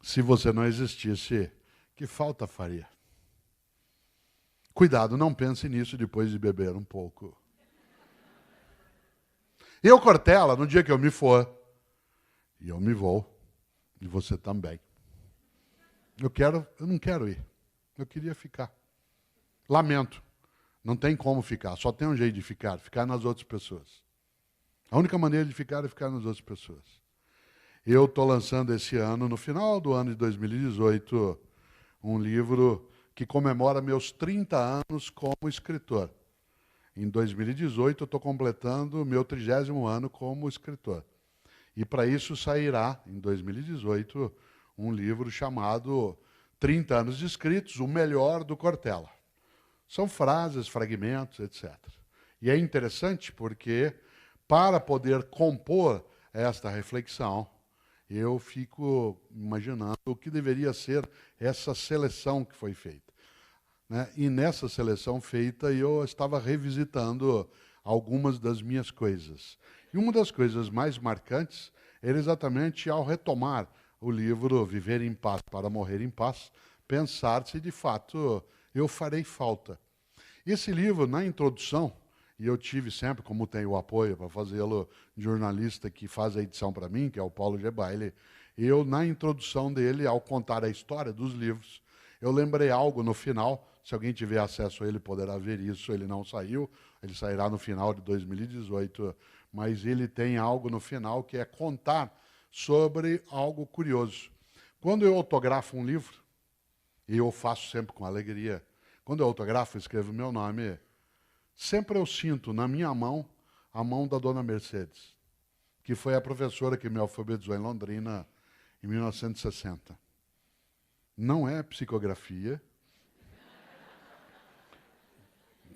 Se você não existisse, que falta faria? Cuidado, não pense nisso depois de beber um pouco. Eu, Cortella, no dia que eu me for, e eu me vou, e você também. Eu não quero ir. Eu queria ficar. Lamento. Não tem como ficar. Só tem um jeito de ficar nas outras pessoas. A única maneira de ficar é ficar nas outras pessoas. Eu estou lançando esse ano, no final do ano de 2018, um livro que comemora meus 30 anos como escritor. Em 2018, eu estou completando o meu 30º ano como escritor. E para isso sairá, em 2018, um livro chamado 30 anos de escritos, o melhor do Cortella. São frases, fragmentos, etc. E é interessante porque, para poder compor esta reflexão, eu fico imaginando o que deveria ser essa seleção que foi feita. E nessa seleção feita, eu estava revisitando algumas das minhas coisas. E uma das coisas mais marcantes era exatamente ao retomar o livro Viver em Paz para Morrer em Paz, pensar se de fato eu farei falta. Esse livro, na introdução, e eu tive sempre, como tenho o apoio para fazê-lo, de jornalista que faz a edição para mim, que é o Paulo G. Baile, eu, na introdução dele, ao contar a história dos livros, eu lembrei algo no final. Se alguém tiver acesso a ele, poderá ver isso. Ele não saiu, ele sairá no final de 2018, mas ele tem algo no final que é contar sobre algo curioso. Quando eu autografo um livro, e eu faço sempre com alegria, quando eu autografo, escrevo meu nome, sempre eu sinto na minha mão a mão da dona Mercedes, que foi a professora que me alfabetizou em Londrina em 1960. Não é psicografia,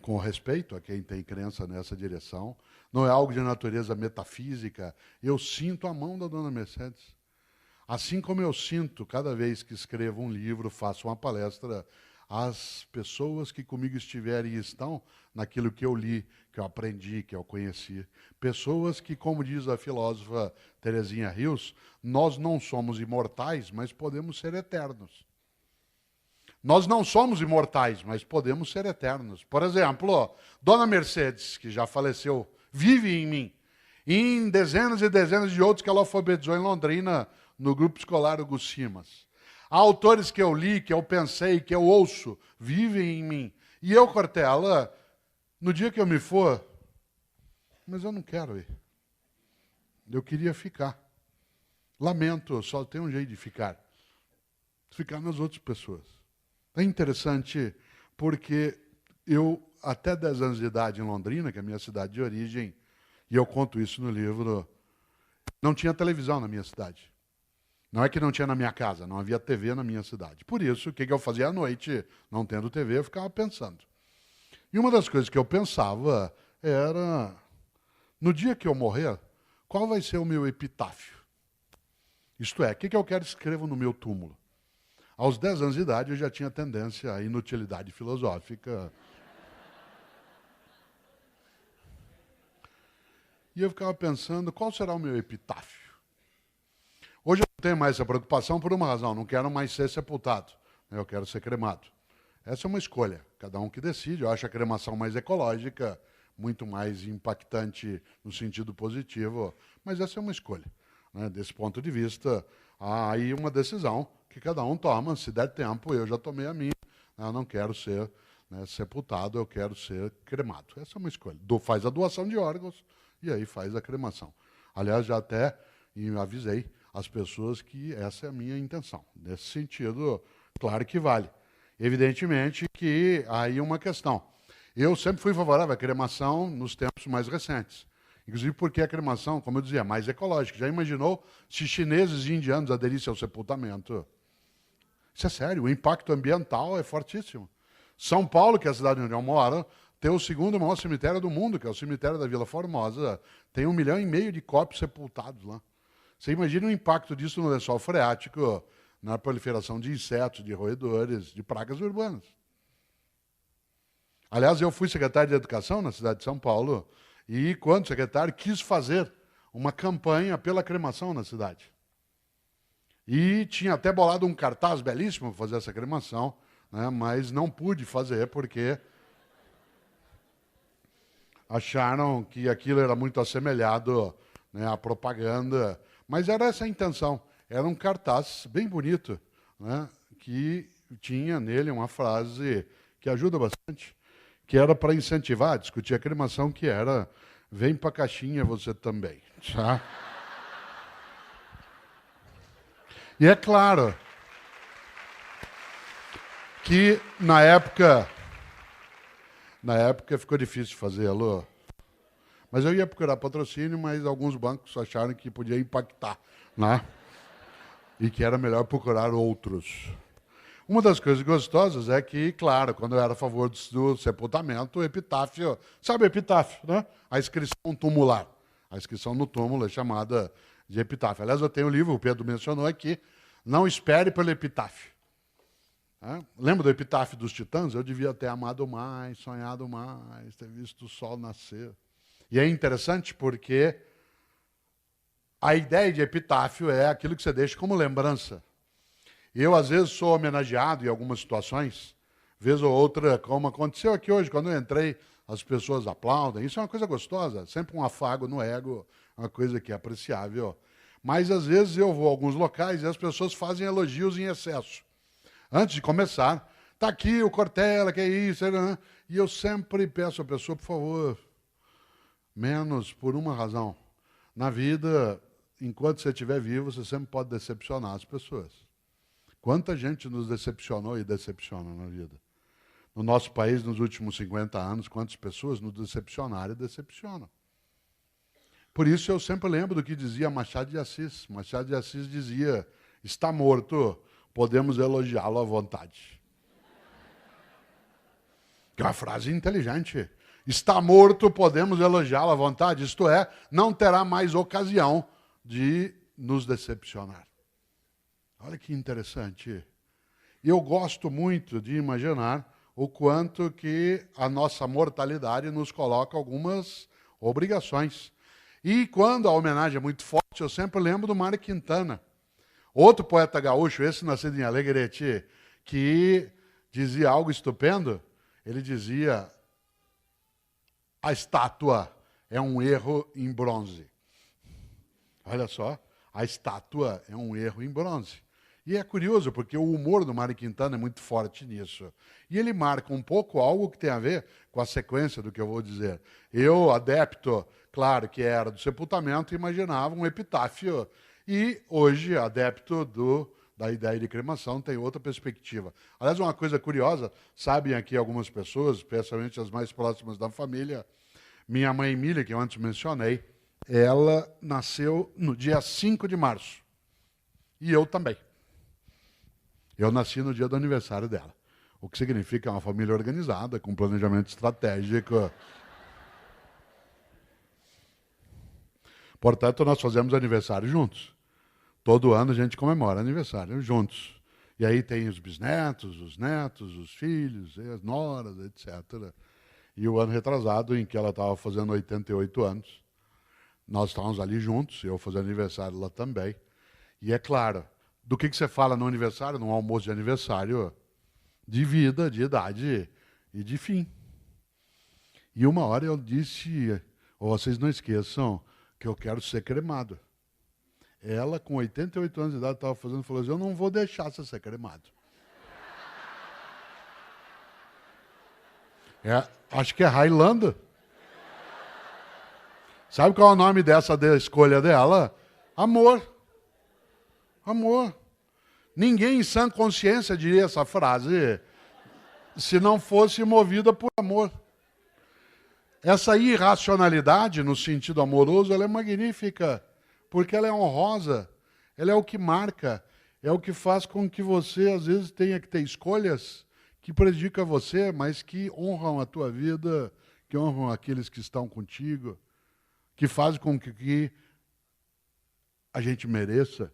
com respeito a quem tem crença nessa direção, não é algo de natureza metafísica, eu sinto a mão da dona Mercedes. Assim como eu sinto, cada vez que escrevo um livro, faço uma palestra, as pessoas que comigo estiverem e estão naquilo que eu li, que eu aprendi, que eu conheci. Pessoas que, como diz a filósofa Terezinha Rios, nós não somos imortais, mas podemos ser eternos. Nós não somos imortais, mas podemos ser eternos. Por exemplo, Dona Mercedes, que já faleceu, vive em mim. E em dezenas e dezenas de outros que ela alfabetizou em Londrina, no grupo escolar Hugo Simas. Há autores que eu li, que eu pensei, que eu ouço, vivem em mim. E eu, Cortella, no dia que eu me for, mas eu não quero ir. Eu queria ficar. Lamento, só tem um jeito de ficar. Ficar nas outras pessoas. É interessante porque eu, até 10 anos de idade em Londrina, que é a minha cidade de origem, e eu conto isso no livro, não tinha televisão na minha cidade. Não é que não tinha na minha casa, não havia TV na minha cidade. Por isso, o que eu fazia à noite, não tendo TV, eu ficava pensando. E uma das coisas que eu pensava era, no dia que eu morrer, qual vai ser o meu epitáfio? Isto é, o que eu quero escrever no meu túmulo? Aos 10 anos de idade, eu já tinha tendência à inutilidade filosófica. E eu ficava pensando, qual será o meu epitáfio? Hoje eu não tenho mais essa preocupação por uma razão, não quero mais ser sepultado, eu quero ser cremado. Essa é uma escolha, cada um que decide. Eu acho a cremação mais ecológica, muito mais impactante no sentido positivo, mas essa é uma escolha. Desse ponto de vista, há aí uma decisão que cada um toma. Se der tempo, eu já tomei a minha. Eu não quero ser sepultado, eu quero ser cremado. Essa é uma escolha. Faz a doação de órgãos e aí faz a cremação. Aliás, já até avisei as pessoas que essa é a minha intenção. Nesse sentido, claro que vale. Evidentemente que há aí uma questão. Eu sempre fui favorável à cremação nos tempos mais recentes. Inclusive porque a cremação, como eu dizia, é mais ecológica. Já imaginou se chineses e indianos aderissem ao sepultamento? Isso é sério, o impacto ambiental é fortíssimo. São Paulo, que é a cidade onde eu moro, tem o segundo maior cemitério do mundo, que é o cemitério da Vila Formosa. Tem 1,5 milhão de corpos sepultados lá. Você imagina o impacto disso no lençol freático, na proliferação de insetos, de roedores, de pragas urbanas. Aliás, eu fui secretário de Educação na cidade de São Paulo e, quando secretário, quis fazer uma campanha pela cremação na cidade. E tinha até bolado um cartaz belíssimo para fazer essa cremação, né, mas não pude fazer porque acharam que aquilo era muito assemelhado, né, à propaganda. Mas era essa a intenção. Era um cartaz bem bonito, né, que tinha nele uma frase que ajuda bastante, que era para incentivar a discutir a cremação, que era: vem para a caixinha você também. Tá? E é claro que na época ficou difícil fazê-lo. Mas eu ia procurar patrocínio, mas alguns bancos acharam que podia impactar, né? E que era melhor procurar outros. Uma das coisas gostosas é que, claro, quando eu era a favor do sepultamento, o epitáfio... Sabe o epitáfio, né? A inscrição tumular. A inscrição no túmulo é chamada de epitáfio. Aliás, eu tenho um livro, o Pedro mencionou aqui, Não Espere pelo Epitáfio. Lembra do epitáfio dos titãs? Eu devia ter amado mais, sonhado mais, ter visto o sol nascer. E é interessante porque a ideia de epitáfio é aquilo que você deixa como lembrança. Eu, às vezes, sou homenageado em algumas situações, vez ou outra, como aconteceu aqui hoje, quando eu entrei, as pessoas aplaudem. Isso é uma coisa gostosa, sempre um afago no ego, uma coisa que é apreciável. Mas, às vezes, eu vou a alguns locais e as pessoas fazem elogios em excesso. Antes de começar, está aqui o Cortella, que é isso, né? E eu sempre peço à pessoa, por favor, menos por uma razão. Na vida, enquanto você estiver vivo, você sempre pode decepcionar as pessoas. Quanta gente nos decepcionou e decepciona na vida. No nosso país, nos últimos 50 anos, quantas pessoas nos decepcionaram e decepcionam. Por isso eu sempre lembro do que dizia Machado de Assis. Machado de Assis dizia: está morto, podemos elogiá-lo à vontade. Que é uma frase inteligente. Está morto, podemos elogiá-lo à vontade. Isto é, não terá mais ocasião de nos decepcionar. Olha que interessante. E eu gosto muito de imaginar o quanto que a nossa mortalidade nos coloca algumas obrigações. E quando a homenagem é muito forte, eu sempre lembro do Mário Quintana. Outro poeta gaúcho, esse nascido em Alegrete, que dizia algo estupendo. Ele dizia: a estátua é um erro em bronze. Olha só, a estátua é um erro em bronze. E é curioso, porque o humor do Mário Quintana é muito forte nisso. E ele marca um pouco algo que tem a ver com a sequência do que eu vou dizer. Eu, adepto, claro que era do sepultamento, imaginava um epitáfio. E hoje, adepto da ideia de cremação, tem outra perspectiva. Aliás, uma coisa curiosa, sabem aqui algumas pessoas, especialmente as mais próximas da família, minha mãe Emília, que eu antes mencionei, ela nasceu no dia 5 de março. E eu também. Eu nasci no dia do aniversário dela. O que significa uma família organizada, com planejamento estratégico. Portanto, nós fazemos aniversário juntos. Todo ano a gente comemora aniversário juntos. E aí tem os bisnetos, os netos, os filhos, as noras, etc. E o ano retrasado, em que ela estava fazendo 88 anos, nós estávamos ali juntos, eu fazendo aniversário lá também. E é claro, do que você fala no aniversário, num almoço de aniversário? De vida, de idade e de fim. E uma hora eu disse: vocês não esqueçam que eu quero ser cremado. Ela, com 88 anos de idade, estava fazendo, falou assim: eu não vou deixar você ser cremado. Acho que é Highlander. Sabe qual é o nome dessa escolha dela? Amor. Amor. Ninguém em sã consciência diria essa frase se não fosse movida por amor. Essa irracionalidade, no sentido amoroso, ela é magnífica, porque ela é honrosa, ela é o que marca, é o que faz com que você, às vezes, tenha que ter escolhas que prejudicam você, mas que honram a tua vida, que honram aqueles que estão contigo, que fazem com que a gente mereça